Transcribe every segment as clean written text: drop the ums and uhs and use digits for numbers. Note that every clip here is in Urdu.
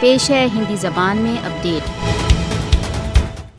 پیش ہے ہندی زبان میں اپڈیٹ۔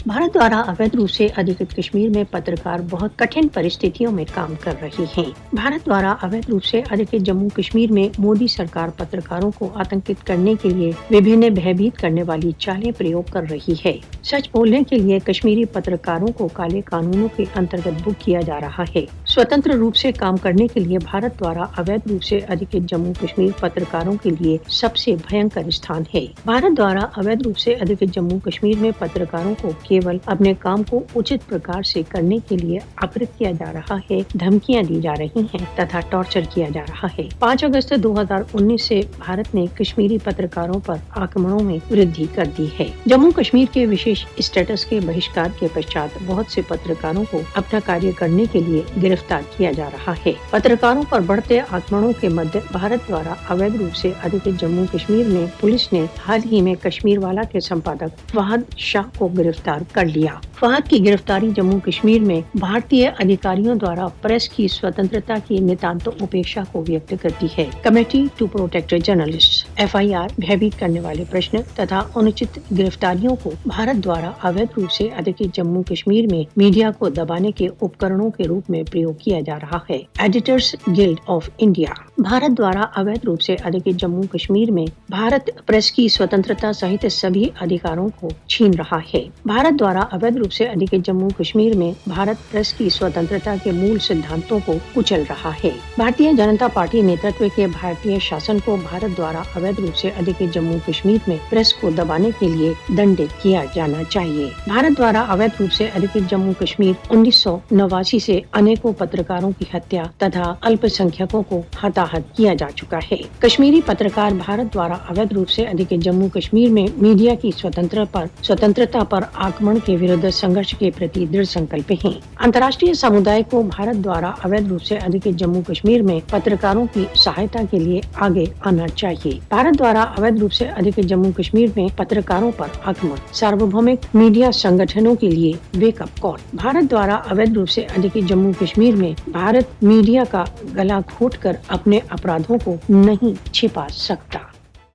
بھارت دوارا اویدھ روپ سے ادھکت کشمیر میں پترکار بہت کٹھن پرستھتیوں میں کام کر رہے ہیں۔ بھارت دوارا اویدھ روپ سے ادھکت جموں کشمیر میں مودی سرکار پترکاروں کو آتنکت کرنے کے لیے وبھن بھیبھیت کرنے والی چالیں پریوگ کر رہی ہے۔ سچ بولنے کے لیے کشمیری پترکاروں کو کالے قانونوں کے انترگت بک کیا جا رہا ہے۔ سوتنتر روپ سے کام کرنے کے لیے بھارت دوارا اویدھ روپ سے ادھکت جموں کشمیر پترکاروں کے لیے سب سے بھینکر استھان ہے۔ بھارت دوارا اویدھ روپ سے ادھکت جموں کشمیر میں پترکاروں کو کیول اپنے کام کو اچت پرکار سے کرنے کے لیے آگرہ کیا جا رہا ہے، دھمکیاں دی جا رہی ہیں تتھا ٹارچر کیا جا رہا ہے۔ 5 اگست 2019 سے بھارت نے کشمیری پترکاروں پر آکرمنوں میں وردھی کر دی ہے۔ جموں کشمیر کے وشیش اسٹیٹس کے بہشکار کے پشچات بہت سے پترکاروں کو اپنا کاریہ کرنے کے لیے گرفتار کیا جا رہا ہے۔ پترکاروں پر بڑھتے آکرمنوں کے مدے بھارت دوارا اویدھ روپ سے ادھکت جموں کشمیر میں پولیس نے حال ہی میں کشمیر والا کے سمپادک فہد شاہ کو گرفتار کر لیا۔ فہد کی گرفتاری جموں کشمیر میں بھارتی ادھیکاریوں دوارا پریس کی سوتنترتا کی نتانت اپیکشا کو ویکت کرتی ہے۔ Committee to Protect Journalist FIR بھیبھیت کرنے والے پرشن تتھا انوچت گرفتاریوں کو بھارت دوارا اویدھ روپ سے ادھکت جموں کشمیر میں میڈیا کو دبانے کے اپکرنوں کے روپ میں پریوگ کیا جا رہا ہے۔ Editors guilt of India Bharat دوارا اویدھ روپ سے ادھکت جموں کشمیر میں بھارت پریس کی سوتنترتا سہت سبھی ادھیکاروں کو چھین رہا ہے۔ بھارت دوارا اویدھ روپ سے ادھکت جموں کشمیر میں بھارت پریس کی سوتنترتا کے مول سدھانتوں کو کچل رہا ہے۔ بھارتیہ جنتا پارٹی نیترتو کے بھارتیہ شاسن کو بھارت دوارا اویدھ روپ سے ادھکت جموں کشمیر میں پریس کو دبانے کے لیے دنڈت کیا جانا چاہیے۔ بھارت دوارا اویدھ روپ سے ادھکت جموں کشمیر 1989 سے انیکوں پترکاروں کی ہتیا تتھا الپ سنکھیکوں کو ہتاہت کیا جا چکا ہے۔ کشمیری پترکار بھارت دوارا اویدھ روپ سے ادھکت جموں کشمیر میں میڈیا کی سوتنترتا پر آکرمن کے ورد سنگرش کے پرتی دڑھ سنکلپ ہیں۔ انترراشٹریہ سمودائے کو بھارت دوارا اویدھ روپ سے ادھکت جموں کشمیر میں پترکاروں کی سہایتا کے لیے آگے آنا چاہیے۔ بھارت دوارا اویدھ روپ سے ادھکت جموں کشمیر میں پترکاروں پر آکرمن ساروبھومک میڈیا سنگٹھنوں کے لیے ویک اپ کال۔ بھارت دوارا اویدھ روپ سے ادھکت جموں کشمیر میں بھارت میڈیا کا گلا گھونٹ کر اپنے اپرادھوں کو نہیں چھپا سکتا۔